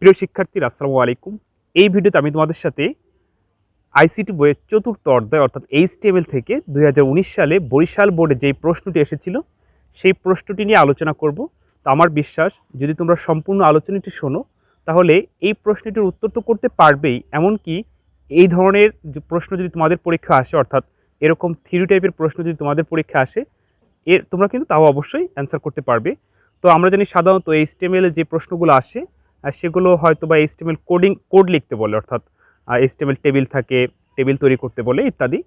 প্রিয় শিক্ষার্থীরা আসসালামু আলাইকুম। এই ভিডিওতে আমি তোমাদের সাথে আইসিটি বইয়ের চতুর্থ অধ্যায় অর্থাৎ এইচটিএমএল থেকে 2019 সালে বরিশাল বোর্ডে যেই প্রশ্নটি এসেছিল সেই প্রশ্নটি নিয়ে আলোচনা করব। তো আমার বিশ্বাস যদি তোমরা সম্পূর্ণ আলোচনাটি শোনো তাহলে এই প্রশ্নটির উত্তর তো করতে পারবেই, এমনকি এই ধরনের যে প্রশ্ন যদি তোমাদের পরীক্ষা আসে অর্থাৎ এরকম থিওরি টাইপের প্রশ্ন যদি তোমাদের পরীক্ষা আসে তোমরা কিন্তু তাও অবশ্যই অ্যান্সার করতে পারবে। তো আমরা জানি সাধারণত এইচটিএমএল এ যে প্রশ্নগুলো আসে সেগুলো হয়তো বা এইচটিএমএল কোড লিখতে বলে, অর্থাৎ এইচটিএমএল টেবিল থাকে, টেবিল তৈরি করতে বলে ইত্যাদি।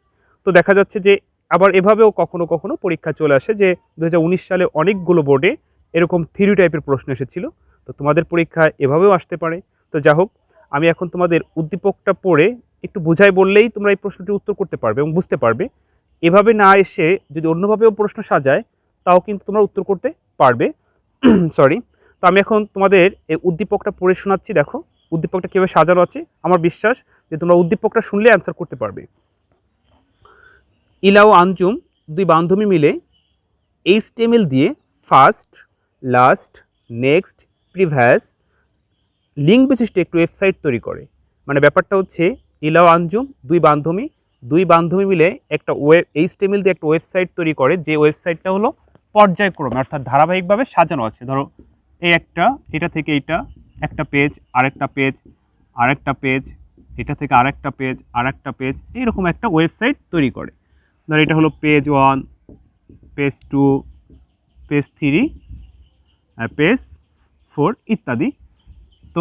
তো দেখা যাচ্ছে যে আবার এভাবেও কখনো কখনো পরীক্ষা চলে আসে যে 2019 সালে অনেকগুলো বোর্ডে এরকম থিওরি টাইপের প্রশ্ন এসেছিল। তো তোমাদের পরীক্ষায় এভাবেও আসতে পারে। তো যা হোক, আমি এখন তোমাদের উদ্দীপকটা পড়ে একটু বুঝাই বললেই তোমরা এই প্রশ্নটির উত্তর করতে পারবে এবং বুঝতে পারবে। এভাবে না এসে যদি অন্যভাবেও প্রশ্ন সাজায় তাও কিন্তু তোমরা উত্তর করতে পারবে। সরি। তো আমি এখন তোমাদের এই উদ্দীপকটা পড়ে শোনাচ্ছি। দেখো উদ্দীপকটা কীভাবে সাজানো আছে। আমার বিশ্বাস যে তোমরা উদ্দীপকটা শুনলে অ্যান্সার করতে পারবে। ইলা ও আঞ্জুম দুই বান্ধবী মিলে এইচটিএমএল দিয়ে first, last, next, previous link বিশিষ্ট একটি ওয়েবসাইট তৈরি করে। মানে ব্যাপারটা হচ্ছে ইলা ও আঞ্জুম দুই বান্ধবী মিলে একটা এইচটিএমএল দিয়ে একটা ওয়েবসাইট তৈরি করে, যে ওয়েবসাইটটা হলো পর্যায়ক্রমে অর্থাৎ ধারাবাহিকভাবে সাজানো আছে। ধরো এই এটা থেকে এইটা একটা পেজ, আরেকটা পেজ, আরেকটা পেজ, এটা থেকে আরেকটা পেজ, আরেকটা পেজ, এইরকম একটা ওয়েবসাইট তৈরি করে। ধরো এটা হলো পেজ 1, পেজ 2, পেজ 3, পেজ 4 ইত্যাদি। তো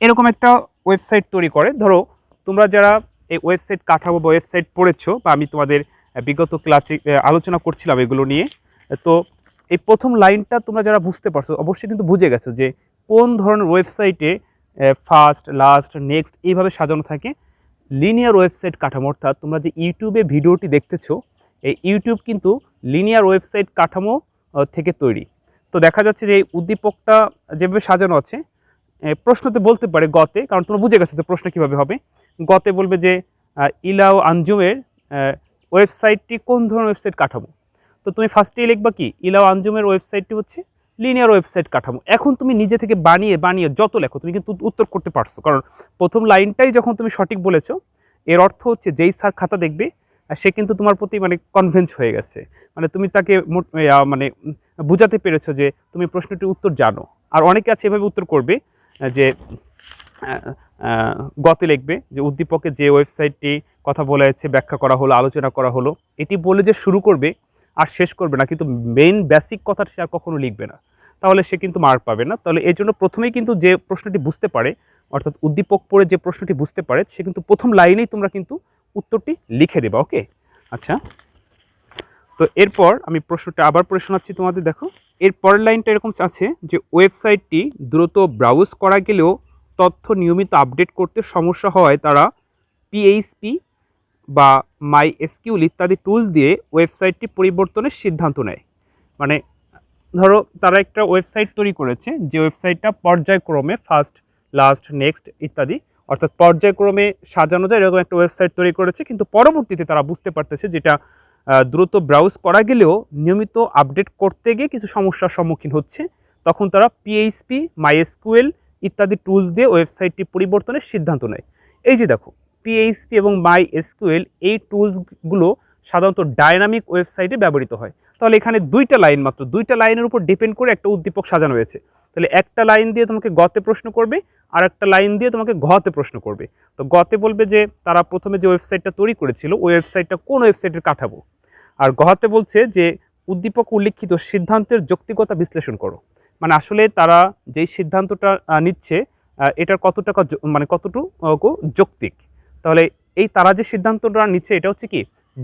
এরকম একটা ওয়েবসাইট তৈরি করে। ধরো তোমরা যারা এই ওয়েবসাইট কাঠামো বা ওয়েবসাইট পড়েছো বা আমি তোমাদের বিগত ক্লাসে আলোচনা করছিলাম এগুলো নিয়ে, তো এই প্রথম লাইনটা তোমরা যারা বুঝতে পারছো অবশ্যই কিন্তু বুঝে গেছো যে কোন ধরনের ওয়েবসাইটে ফার্স্ট, লাস্ট, নেক্সট এইভাবে সাজানো থাকে। লিনিয়ার ওয়েবসাইট কাঠামো, অর্থাৎ তোমরা যে ইউটিউবে ভিডিওটি দেখতেছো এই ইউটিউব কিন্তু লিনিয়ার ওয়েবসাইট কাঠামো থেকে তৈরি। তো দেখা যাচ্ছে যে এই উদ্দীপকটা যেভাবে সাজানো আছে প্রশ্নতে বলতে পারে গতে, কারণ তোমরা বুঝে গেছো যে প্রশ্ন কীভাবে হবে। গতে বলবে যে ইলা ও আঞ্জুমের ওয়েবসাইটটি কোন ধরনের ওয়েবসাইট কাঠামো। তো তুমি ফার্স্টেই লিখবা কি, ইলা ও আঞ্জুমের ওয়েবসাইটটি হচ্ছে লিনিয়ার ওয়েবসাইট কাঠামো। এখন তুমি নিজে থেকে বানিয়ে যত লেখো তুমি কিন্তু উত্তর করতে পারছো, কারণ প্রথম লাইনটাই যখন তুমি সঠিক বলেছো এর অর্থ হচ্ছে যেই স্যার খাতা দেখবে সে কিন্তু তোমার প্রতি মানে কনভিন্স হয়ে গেছে, মানে তুমি তাকে মানে বুঝাতে পেরেছো যে তুমি প্রশ্নটির উত্তর জানো। আর অনেকে আছে এভাবে উত্তর করবে যে গতে লিখবে যে উদ্দীপকে যে ওয়েবসাইটটি কথা বলা হয়েছে, ব্যাখ্যা করা হলো, আলোচনা করা হলো, এটি বলে যে শুরু করবে আর শেষ করবে না, কিন্তু মেইন বেসিক কথাটা সে আর কখনো লিখবে না, তাহলে সে কিন্তু মার্ক পাবে না। তাহলে এই জন্য প্রথমেই কিন্তু যে প্রশ্নটি বুঝতে পারে অর্থাৎ উদ্দীপক পড়ে যে প্রশ্নটি বুঝতে পারে সে কিন্তু প্রথম লাইনেই তোমরা কিন্তু উত্তরটি লিখে দেবা। ওকে, আচ্ছা। তো এরপর আমি প্রশ্নটা আবার পড়ে শোনাচ্ছি তোমাদের। দেখো এর পরের লাইনটা এরকম আছে যে ওয়েবসাইটটি দ্রুত ব্রাউজ করা গেলেও তথ্য নিয়মিত আপডেট করতে সমস্যা হওয়ায় তারা পিএইচপি বা মাইএসকিউএল ইত্যাদি টুলস দিয়ে ওয়েবসাইটটি পরিবর্তনের সিদ্ধান্ত নেয়। মানে ধরো তারা একটা ওয়েবসাইট তৈরি করেছে যে ওয়েবসাইটটা পর্যায়ক্রমে ফার্স্ট, লাস্ট, নেক্সট ইত্যাদি অর্থাৎ পর্যায়ক্রমে সাজানো যায় এরকম একটা ওয়েবসাইট তৈরি করেছে, কিন্তু পরবর্তীতে তারা বুঝতে পারতেছে যেটা দ্রুত ব্রাউজ করা গেলেও নিয়মিত আপডেট করতে গিয়ে কিছু সমস্যার সম্মুখীন হচ্ছে। তখন তারা পিএইচপি, মাইএসকিউএল ইত্যাদি টুলস দিয়ে ওয়েবসাইটটি পরিবর্তনের সিদ্ধান্ত নেয়। এই যে দেখো পিএইচপি এবং মাইএসকিউএল এই টুলসগুলো সাধারণত ডায়নামিক ওয়েবসাইটে ব্যবহৃত হয়। তাহলে এখানে দুইটা লাইন, মাত্র দুইটা লাইনের উপর ডিপেন্ড করে একটা উদ্দীপক সাজানো হয়েছে। তাহলে একটা লাইন দিয়ে তোমাকে গতে প্রশ্ন করবে আর একটা লাইন দিয়ে তোমাকে ঘতে প্রশ্ন করবে। তো গতে বলবে যে তারা প্রথমে যে ওয়েবসাইটটা তৈরি করেছিল ওই ওয়েবসাইটটা কোন ওয়েবসাইটের কাঠামো, আর ঘতে বলছে যে উদ্দীপক উল্লিখিত সিদ্ধান্তের যৌক্তিকতা বিশ্লেষণ করো। মানে আসলে তারা যেই সিদ্ধান্তটা নিচ্ছে এটার কতটুকু যৌক্তিক। তাহলে এই তারা যে সিদ্ধান্তটা নিচ্ছে এটা হচ্ছে কি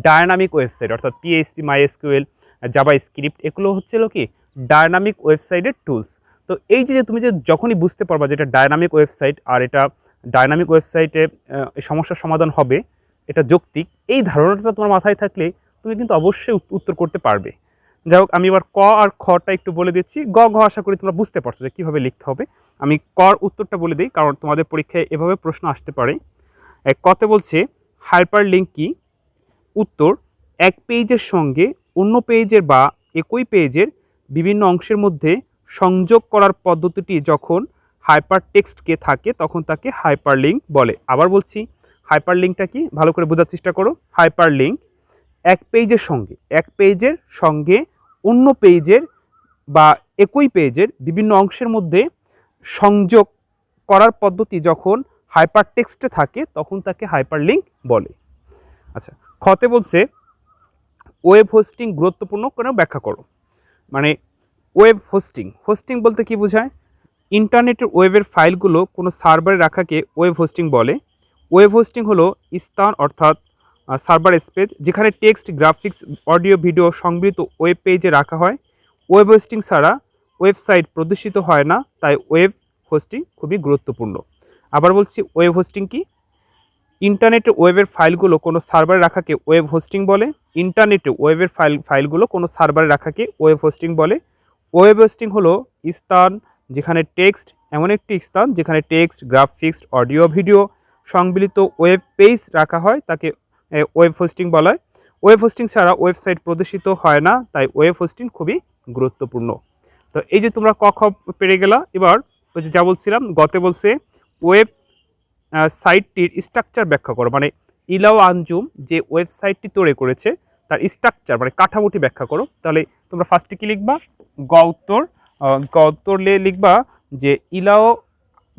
ডায়নামিক ওয়েবসাইট, অর্থাৎ পিএইচপি, মাইএসকিউএল, জাভা স্ক্রিপ্ট এগুলো হচ্ছিল কি ডায়নামিক ওয়েবসাইটের টুলস। তো এই যে তুমি যে যখনই বুঝতে পারবা যে এটা ডায়নামিক ওয়েবসাইট আর এটা ডায়নামিক ওয়েবসাইটে সমস্যার সমাধান হবে, এটা যৌক্তিক, এই ধারণাটা তোমার মাথায় থাকলে তুমি কিন্তু অবশ্যই উত্তর করতে পারবে। যাই হোক, আমি এবার ক আর খটা একটু বলে দিচ্ছি। ঘ আশা করি তোমরা বুঝতে পারছো যে কীভাবে লিখতে হবে। আমি কর উত্তরটা বলে দিই, কারণ তোমাদের পরীক্ষায় এভাবে প্রশ্ন আসতে পারে। কতে বলছে হাইপার লিঙ্ক কি? উত্তর, এক পেজের সঙ্গে অন্য পেজের বা একই পেজের বিভিন্ন অংশের মধ্যে সংযোগ করার পদ্ধতিটি যখন হাইপার টেক্সটকে থাকে তখন তাকে হাইপারলিঙ্ক বলে। আবার বলছি, হাইপারলিঙ্কটা কি ভালো করে বোঝার চেষ্টা করো। হাইপারলিঙ্ক এক পেজের সঙ্গে অন্য পেজের বা একই পেজের বিভিন্ন অংশের মধ্যে সংযোগ করার পদ্ধতি যখন হাইপার টেক্সটে থাকে তখন তাকে হাইপারলিঙ্ক বলে। আচ্ছা, খতে বলছে ওয়েব হোস্টিং গুরুত্বপূর্ণ করে ব্যাখ্যা করো। মানে ওয়েব হোস্টিং বলতে কি বোঝায়? ইন্টারনেটের ওয়েবের ফাইলগুলো কোনো সার্ভারে রাখাকে ওয়েব হোস্টিং বলে। ওয়েব হোস্টিং হলো স্থান অর্থাৎ সার্ভার স্পেস যেখানে টেক্সট, গ্রাফিক্স, অডিও, ভিডিও সংবৃত ওয়েব পেজে রাখা হয়। ওয়েব হোস্টিং ছাড়া ওয়েবসাইট প্রদর্শিত হয় না, তাই ওয়েব হোস্টিং খুবই গুরুত্বপূর্ণ। আবার বলছি, ওয়েব হোস্টিং কি? ইন্টারনেটে ওয়েবের ফাইলগুলো কোনো সার্ভারে রাখাকে ওয়েব হোস্টিং বলে। ইন্টারনেটে ওয়েবের ফাইলগুলো কোনো সার্ভারে রাখাকে ওয়েব হোস্টিং বলে। ওয়েব হোস্টিং হলো স্থান যেখানে টেক্সট, এমন একটি স্থান যেখানে টেক্সট, গ্রাফিক্স, অডিও, ভিডিও সংবলিত ওয়েব পেজ রাখা হয়, তাকে ওয়েব হোস্টিং বলা হয়। ওয়েব হোস্টিং ছাড়া ওয়েবসাইট প্রদর্শিত হয় না, তাই ওয়েব হোস্টিং খুবই গুরুত্বপূর্ণ। তো এই যে তোমরা ক খ পেরে গেলা। এবার ওই যে যা বলছিলাম, গতে বলছে ওয়েব সাইটটির স্ট্রাকচার ব্যাখ্যা করো। মানে ইলাও আঞ্জুম যে ওয়েবসাইটটি তৈরি করেছে তার স্ট্রাকচার মানে কাঠামোটি ব্যাখ্যা করো। তাহলে তোমরা ফার্স্টে কি লিখবা? গ উত্তর লিখবা যে ইলাও,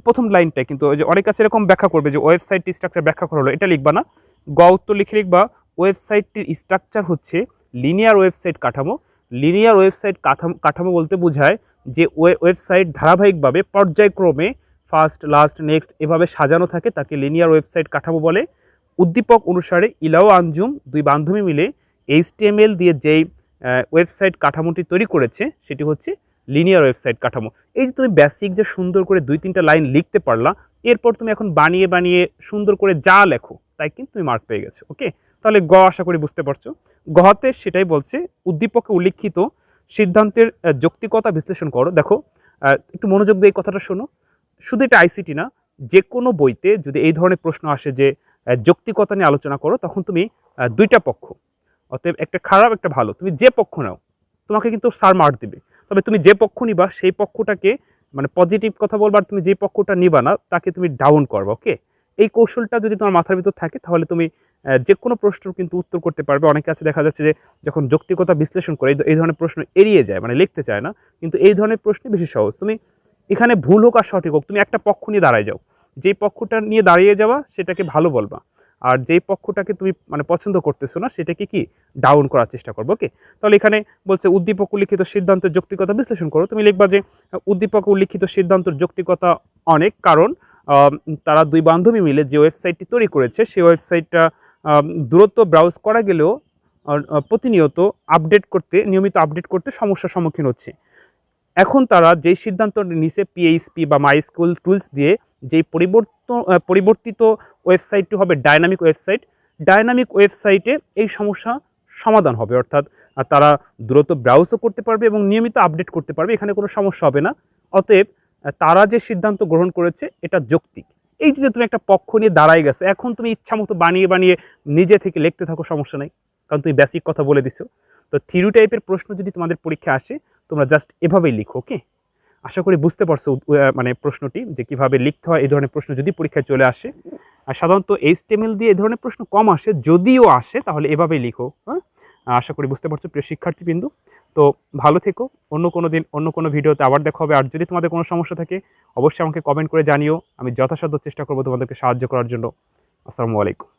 প্রথম লাইনটা কিন্তু ওই যে অনেক কাছে এরকম ব্যাখ্যা করবে যে ওয়েবসাইটটি স্ট্রাকচার ব্যাখ্যা করা হলো, এটা লিখবা না। গ উত্তর লিখবা ওয়েবসাইটটির স্ট্রাকচার হচ্ছে লিনিয়ার ওয়েবসাইট কাঠামো। লিনিয়ার ওয়েবসাইট কাঠামো বলতে বোঝায় যে ওয়েবসাইট ধারাবাহিকভাবে পর্যায়ক্রমে ফার্স্ট, লাস্ট, নেক্সট এভাবে সাজানো থাকে, তাকে লিনিয়ার ওয়েবসাইট কাঠামো বলে। উদ্দীপক অনুসারে ইলাও আঞ্জুম দুই বান্ধবী মিলে HTML দিয়ে যেই ওয়েবসাইট কাঠামোটি তৈরি করেছে সেটি হচ্ছে লিনিয়ার ওয়েবসাইট কাঠামো। এই যে তুমি বেসিক যে সুন্দর করে 2-3টা লাইন লিখতে পারলা, এরপর তুমি এখন বানিয়ে বানিয়ে সুন্দর করে যা লেখো তাই কিন্তু তুমি মার্ক পেয়ে গেছো। ওকে, তাহলে গ আশা করি বুঝতে পারছো। গতে সেটাই বলছে, উদ্দীপকে উল্লিখিত সিদ্ধান্তের যৌক্তিকতা বিশ্লেষণ করো। দেখো একটু মনোযোগ দিয়ে এই কথাটা শোনো। শুধু এটা আইসিটি না, যে কোনো বইতে যদি এই ধরনের প্রশ্ন আসে যে যৌক্তিকতা নিয়ে আলোচনা করো, তখন তুমি দুইটা পক্ষ, অতএব একটা খারাপ একটা ভালো, তুমি যে পক্ষ নাও তোমাকে কিন্তু স্যার মার্ক দিবে। তবে তুমি যে পক্ষ নিবা সেই পক্ষটাকে মানে পজিটিভ কথা বলবা, তুমি যে পক্ষটা নিবা না তাকে তুমি ডাউন করবা। ওকে, এই কৌশলটা যদি তোমার মাথার ভিতর থাকে তাহলে তুমি যে কোনো প্রশ্নের কিন্তু উত্তর করতে পারবে। অনেকে আছে দেখা যাচ্ছে যে যখন যৌক্তিকতা বিশ্লেষণ করে এই ধরনের প্রশ্ন এড়িয়ে যায়, মানে লিখতে চায় না, কিন্তু এই ধরনের প্রশ্ন বেশি সহজ। তুমি এখানে ভুল হোক আর সঠিক হোক, তুমি একটা পক্ষ নিয়ে দাঁড়ায় যাও, যেই পক্ষটা নিয়ে দাঁড়িয়ে যাওয়া সেটাকে ভালো বলবা, আর যেই পক্ষটাকে তুমি মানে পছন্দ করতেছো না সেটাকে কি ডাউন করার চেষ্টা করবো। ওকে, তাহলে এখানে বলছে উদ্দীপক উল্লিখিত সিদ্ধান্তের যৌক্তিকতা বিশ্লেষণ করো। তুমি লিখবা যে উদ্দীপক উল্লিখিত সিদ্ধান্তের যৌক্তিকতা অনেক, কারণ তারা দুই বান্ধবী মিলে যে ওয়েবসাইটটি তৈরি করেছে সেই ওয়েবসাইটটা দূরত্ব ব্রাউজ করা গেলেও প্রতিনিয়ত নিয়মিত আপডেট করতে সমস্যার সম্মুখীন হচ্ছে। এখন তারা যেই সিদ্ধান্ত নিছে PHP বা মাইস্কুল টুলস দিয়ে যেই পরিবর্তিত ওয়েবসাইটটি হবে ডাইনামিক ওয়েবসাইটে এই সমস্যা সমাধান হবে, অর্থাৎ তারা দ্রুত ব্রাউজও করতে পারবে এবং নিয়মিত আপডেট করতে পারবে, এখানে কোনো সমস্যা হবে না। অতএব তারা যে সিদ্ধান্ত গ্রহণ করেছে এটা যৌক্তিক। এই যে তুমি একটা পক্ষ নিয়ে দাঁড়াই গেছো, এখন তুমি ইচ্ছা মতো বানিয়ে বানিয়ে নিজে থেকে লিখতে থাকো, সমস্যা নাই, কারণ তুমি বেসিক কথা বলে দিছো। তো থিওরি টাইপের প্রশ্ন যদি তোমাদের পরীক্ষা আসে তোমরা জাস্ট এভাবেই লিখো। ওকে, আশা করি বুঝতে পারছো মানে প্রশ্নটি যে কিভাবে লিখতে হয়। এই ধরনের প্রশ্ন যদি পরীক্ষায় চলে আসে, আর সাধারণত HTML দিয়ে এই ধরনের প্রশ্ন কম আসে, যদিও আসে তাহলে এভাবেই লিখো। হ্যাঁ, আশা করি বুঝতে পারছো প্রিয় শিক্ষার্থীবৃন্দু। তো ভালো থেকো, অন্য কোনো দিন অন্য কোনো ভিডিওতে আবার দেখা হবে। আর যদি তোমাদের কোনো সমস্যা থাকে অবশ্যই আমাকে কমেন্ট করে জানিও, আমি যথাসাধ্য চেষ্টা করবো তোমাদেরকে সাহায্য করার জন্য। আসসালামু আলাইকুম।